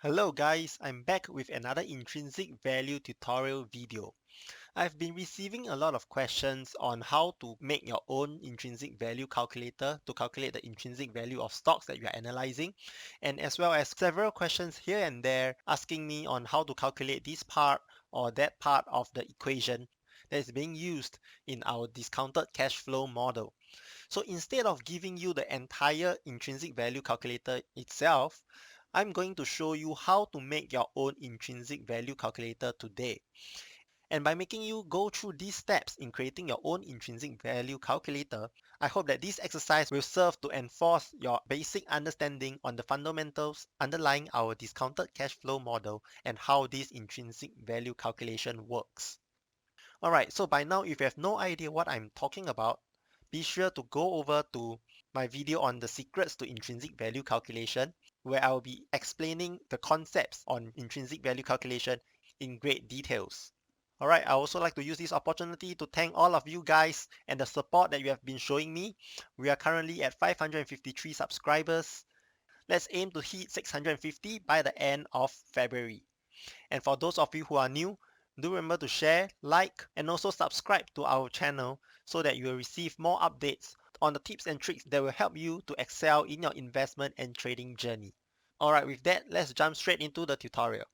Hello guys, I'm back with another intrinsic value tutorial video. I've been receiving a lot of questions on how to make your own intrinsic value calculator to calculate the intrinsic value of stocks that you are analyzing, and as well as several questions here and there asking me on how to calculate this part or that part of the equation that is being used in our discounted cash flow model. So instead of giving you the entire intrinsic value calculator itself, I'm going to show you how to make your own intrinsic value calculator today. And by making you go through these steps in creating your own intrinsic value calculator, I hope that this exercise will serve to enforce your basic understanding on the fundamentals underlying our discounted cash flow model and how this intrinsic value calculation works. Alright, so by now if you have no idea what I'm talking about, be sure to go over to my video on the secrets to intrinsic value calculation, where I will be explaining the concepts on intrinsic value calculation in great details. Alright, I also like to use this opportunity to thank all of you guys and the support that you have been showing me. We are currently at 553 subscribers. Let's aim to hit 650 by the end of February. And for those of you who are new, do remember to share, like, and also subscribe to our channel so that you will receive more updates on the tips and tricks that will help you to excel in your investment and trading journey. Alright, with that, let's jump straight into the tutorial.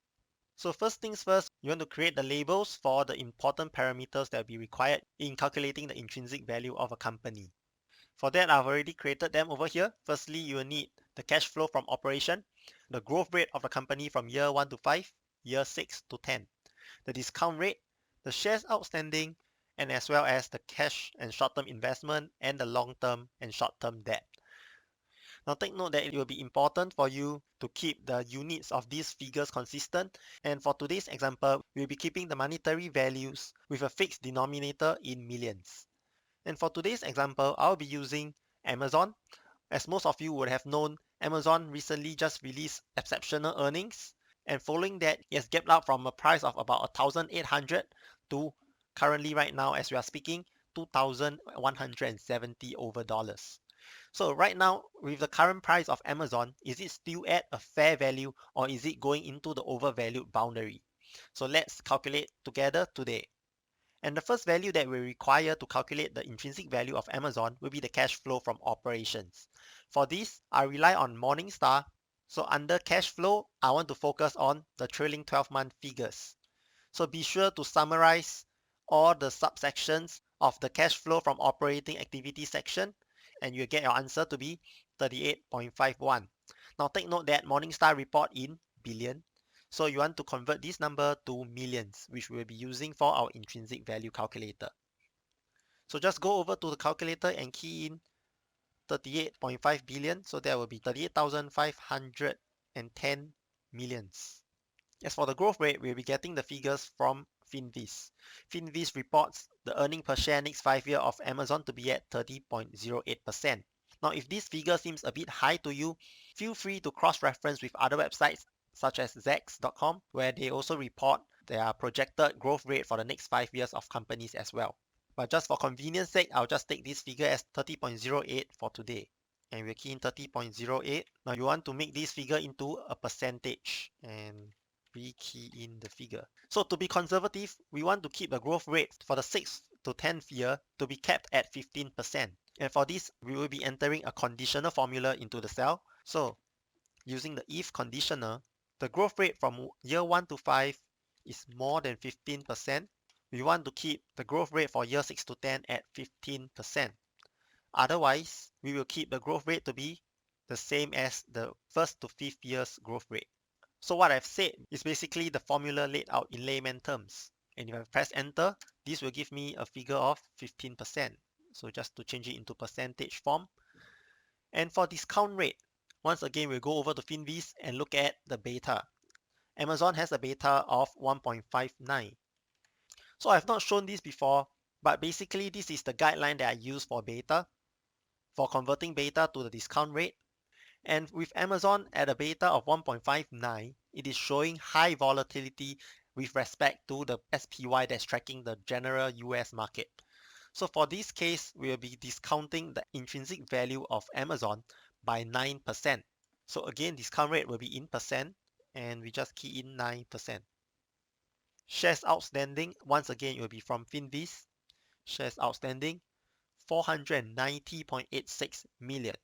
So first things first, you want to create the labels for the important parameters that will be required in calculating the intrinsic value of a company. For that, I've already created them over here. Firstly, you will need the cash flow from operation, the growth rate of the company from year 1 to 5, year 6 to 10, the discount rate, the shares outstanding, and as well as the cash and short-term investment and the long-term and short-term debt. Now take note that it will be important for you to keep the units of these figures consistent, and for today's example, we'll be keeping the monetary values with a fixed denominator in millions. And for today's example, I'll be using Amazon. As most of you would have known, Amazon recently just released exceptional earnings, and following that, it has gapped up from a price of about 1,800 to currently right now as we are speaking, 2,170 over dollars. So right now, with the current price of Amazon, is it still at a fair value or is it going into the overvalued boundary? So let's calculate together today. And the first value that we require to calculate the intrinsic value of Amazon will be the cash flow from operations. For this, I rely on Morningstar. So under cash flow, I want to focus on the trailing 12-month figures. So be sure to summarize all the subsections of the cash flow from operating activity section, and you'll get your answer to be 38.51. Now take note that Morningstar report in billion. So you want to convert this number to millions, which we'll be using for our intrinsic value calculator. So just go over to the calculator and key in 38.5 billion. So that will be 38,510 millions. As for the growth rate, we'll be getting the figures from Finviz. Finviz reports the earning per share next 5 years of Amazon to be at 30.08%. Now, if this figure seems a bit high to you, feel free to cross-reference with other websites such as Zacks.com, where they also report their projected growth rate for the next 5 years of companies as well. But just for convenience sake, I'll just take this figure as 30.08 for today. And we'll key in 30.08. Now you want to make this figure into a percentage and re-key in the figure. So to be conservative, we want to keep the growth rate for the 6th to 10th year to be kept at 15%. And for this, we will be entering a conditional formula into the cell. So using the if conditional, the growth rate from year 1 to 5 is more than 15%. We want to keep the growth rate for year 6 to 10 at 15%. Otherwise, we will keep the growth rate to be the same as the 1st to 5th year's growth rate. So what I've said is basically the formula laid out in layman terms. And if I press enter, this will give me a figure of 15%. So just to change it into percentage form. And for discount rate, once again, we'll go over to Finviz and look at the beta. Amazon has a beta of 1.59. So I've not shown this before, but basically this is the guideline that I use for beta, for converting beta to the discount rate. And with Amazon at a beta of 1.59, it is showing high volatility with respect to the SPY that's tracking the general US market. So for this case, we will be discounting the intrinsic value of Amazon by 9%. So again, discount rate will be in percent. and we just key in 9%. Shares outstanding, once again, it will be from Finviz. Shares outstanding, 490.86 million.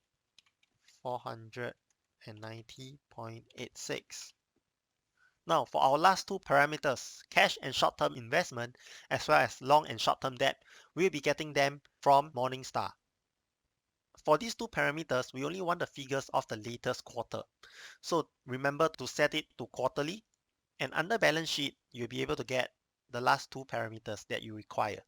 490.86. Now, for our last two parameters, cash and short-term investment, as well as long and short-term debt, we'll be getting them from Morningstar. For these two parameters, we only want the figures of the latest quarter. So remember to set it to quarterly, and under balance sheet, you'll be able to get the last two parameters that you require.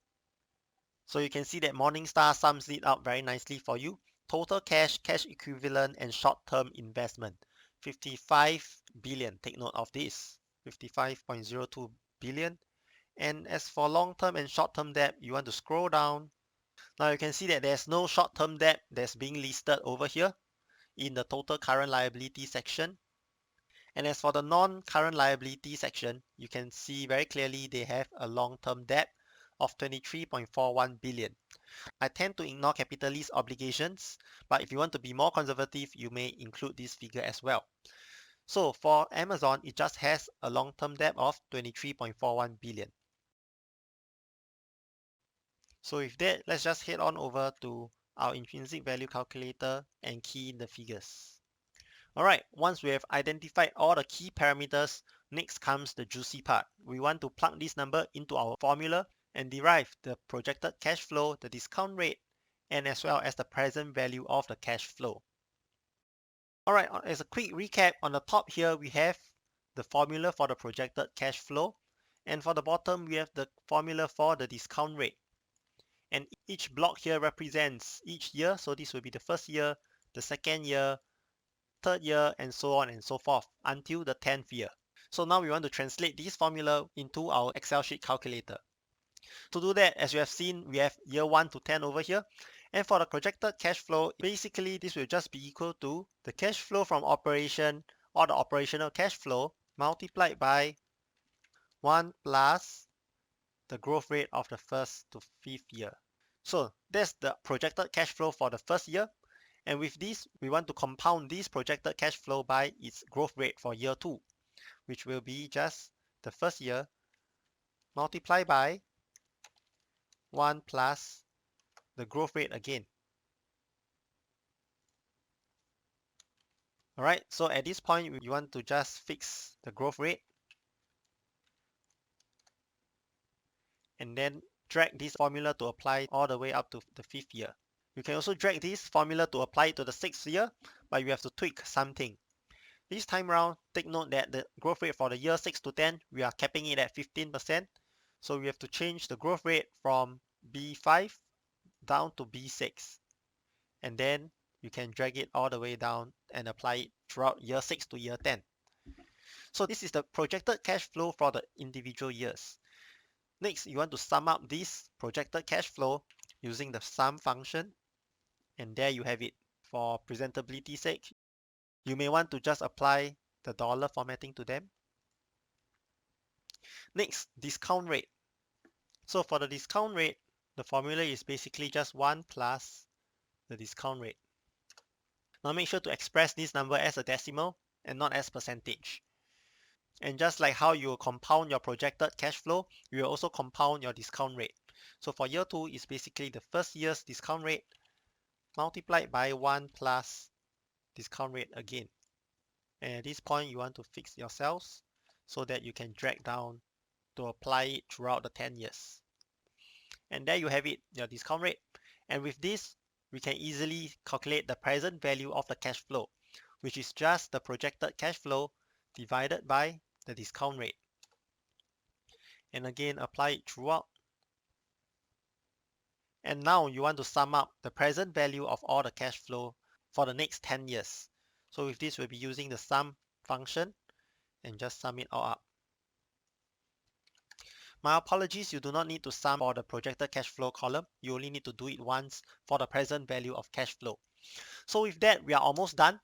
So you can see that Morningstar sums it up very nicely for you. Total cash, cash equivalent, and short-term investment, 55 billion. Take note of this, 55.02 billion. And as for long-term and short-term debt, you want to scroll down. Now you can see that there's no short-term debt that's being listed over here in the total current liability section. And as for the non-current liability section, you can see very clearly they have a long-term debt of 23.41 billion. I tend to ignore capital lease obligations, but if you want to be more conservative, you may include this figure as well. So for Amazon, it just has a long-term debt of 23.41 billion. So with that, let's just head on over to our intrinsic value calculator and key in the figures. Alright, once we have identified all the key parameters, next comes the juicy part. We want to plug this number into our formula and derive the projected cash flow, the discount rate, and as well as the present value of the cash flow. Alright, as a quick recap, on the top here we have the formula for the projected cash flow, and for the bottom we have the formula for the discount rate. And each block here represents each year, so this will be the first year, the second year, third year, and so on and so forth until the 10th year. So now we want to translate this formula into our Excel sheet calculator. To do that, as you have seen, we have year 1 to 10 over here. And for the projected cash flow, basically this will just be equal to the cash flow from operation, or the operational cash flow, multiplied by 1 plus the growth rate of the first to 5th year. So that's the projected cash flow for the first year. And with this, we want to compound this projected cash flow by its growth rate for year 2, which will be just the first year multiplied by 1 plus the growth rate again. Alright, so at this point, you want to just fix the growth rate and then drag this formula to apply all the way up to the 5th year. You can also drag this formula to apply it to the 6th year, but you have to tweak something. This time around, take note that the growth rate for the year 6 to 10, we are capping it at 15%. So we have to change the growth rate from B5 down to B6. And then you can drag it all the way down and apply it throughout year 6 to year 10. So this is the projected cash flow for the individual years. Next, you want to sum up this projected cash flow using the sum function. And there you have it. For presentability's sake, you may want to just apply the dollar formatting to them. Next, discount rate. So for the discount rate, the formula is basically just 1 plus the discount rate. Now make sure to express this number as a decimal and not as percentage. And just like how you will compound your projected cash flow, you will also compound your discount rate. So for year 2, it's basically the first year's discount rate multiplied by 1 plus discount rate again. And at this point, you want to fix your cells so that you can drag down to apply it throughout the 10 years. And there you have it, your discount rate. And with this, we can easily calculate the present value of the cash flow, which is just the projected cash flow divided by the discount rate. And again, apply it throughout. And now you want to sum up the present value of all the cash flow for the next 10 years. So with this, we'll be using the sum function and just sum it all up. My apologies, you do not need to sum for the projected cash flow column. You only need to do it once for the present value of cash flow. So with that, we are almost done.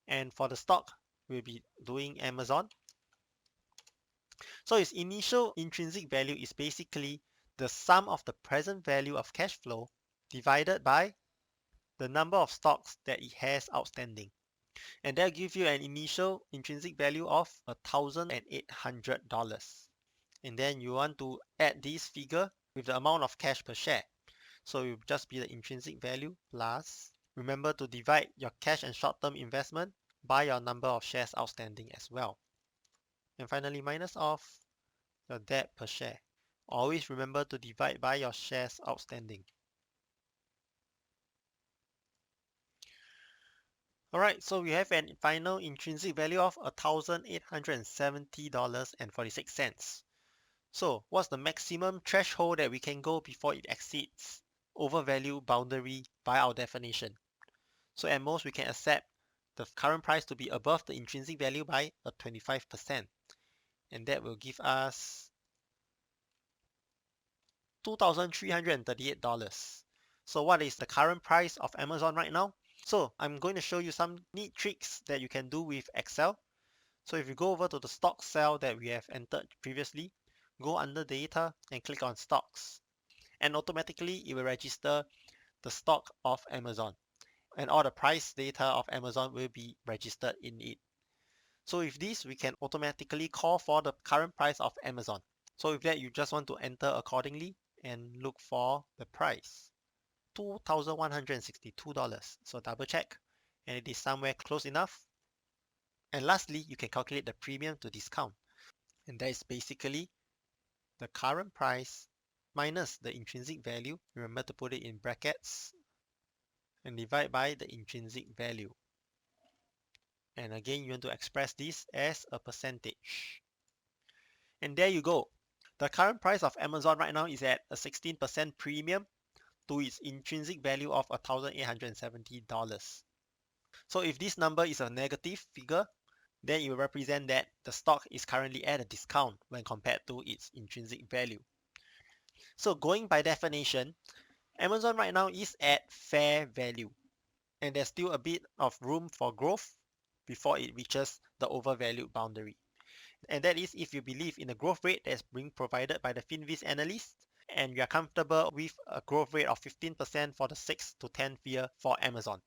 And for the stock, we'll be doing Amazon. So its initial intrinsic value is basically the sum of the present value of cash flow divided by the number of stocks that it has outstanding. And that'll give you an initial intrinsic value of $1,800. And then you want to add this figure with the amount of cash per share. So it will just be the intrinsic value plus, remember to divide your cash and short-term investment by your number of shares outstanding as well. And finally, minus off your debt per share. Always remember to divide by your shares outstanding. Alright, so we have a final intrinsic value of $1,870.46. So what's the maximum threshold that we can go before it exceeds overvalue boundary by our definition? So at most we can accept the current price to be above the intrinsic value by 25%. And that will give us $2,338. So what is the current price of Amazon right now? So I'm going to show you some neat tricks that you can do with Excel. So if you go over to the stock cell that we have entered previously, go under data and click on stocks. And automatically it will register the stock of Amazon. And all the price data of Amazon will be registered in it. So with this, we can automatically call for the current price of Amazon. So with that, you just want to enter accordingly and look for the price. $2,162. So double check, and it is somewhere close enough. And lastly, you can calculate the premium to discount. And that is basically the current price minus the intrinsic value. Remember to put it in brackets and divide by the intrinsic value. And again, you want to express this as a percentage. And there you go. The current price of Amazon right now is at a 16% premium to its intrinsic value of $1,870. So if this number is a negative figure, then it will represent that the stock is currently at a discount when compared to its intrinsic value. So going by definition, Amazon right now is at fair value, and there's still a bit of room for growth before it reaches the overvalued boundary. And that is if you believe in the growth rate that's being provided by the Finviz analyst, and you are comfortable with a growth rate of 15% for the 6 to 10th year for Amazon.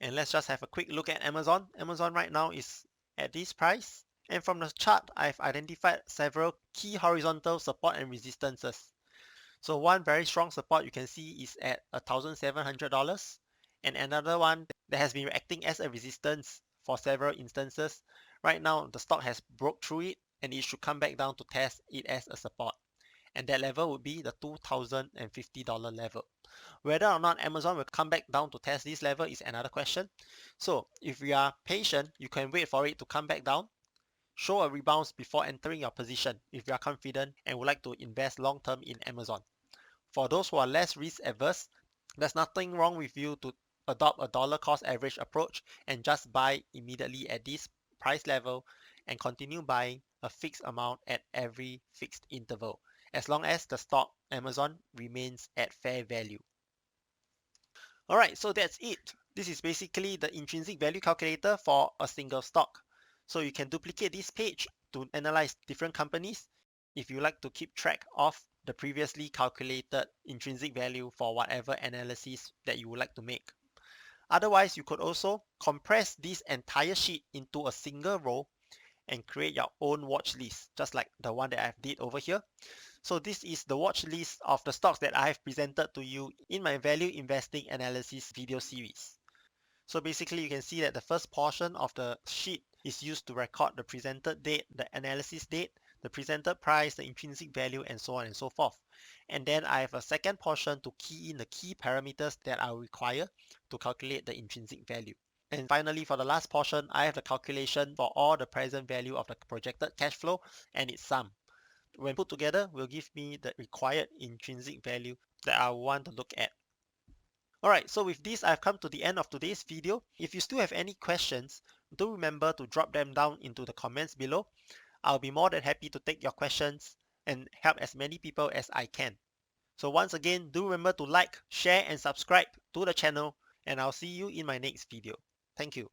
And let's just have a quick look at Amazon. Amazon right now is at this price. And from the chart, I've identified several key horizontal support and resistances. So one very strong support you can see is at $1,700, and another one that has been acting as a resistance for several instances. Right now, the stock has broke through it, and it should come back down to test it as a support. And that level would be the $2,050 level. Whether or not Amazon will come back down to test this level is another question. So if you are patient, you can wait for it to come back down, show a rebound before entering your position if you are confident and would like to invest long term in Amazon. For those who are less risk averse, there's nothing wrong with you to adopt a dollar cost average approach and just buy immediately at this price level and continue buying a fixed amount at every fixed interval, as long as the stock Amazon remains at fair value. Alright, so that's it. This is basically the intrinsic value calculator for a single stock. So you can duplicate this page to analyze different companies if you like to keep track of the previously calculated intrinsic value for whatever analysis that you would like to make. Otherwise, you could also compress this entire sheet into a single row and create your own watch list, just like the one that I've did over here. So this is the watch list of the stocks that I have presented to you in my value investing analysis video series. So basically you can see that the first portion of the sheet is used to record the presented date, the analysis date, the presented price, the intrinsic value, and so on and so forth. And then I have a second portion to key in the key parameters that I require to calculate the intrinsic value. And finally, for the last portion, I have the calculation for all the present value of the projected cash flow and its sum. When put together, will give me the required intrinsic value that I want to look at. Alright, so with this, I've come to the end of today's video. If you still have any questions, do remember to drop them down into the comments below. I'll be more than happy to take your questions and help as many people as I can. So once again, do remember to like, share, and subscribe to the channel, and I'll see you in my next video. Thank you.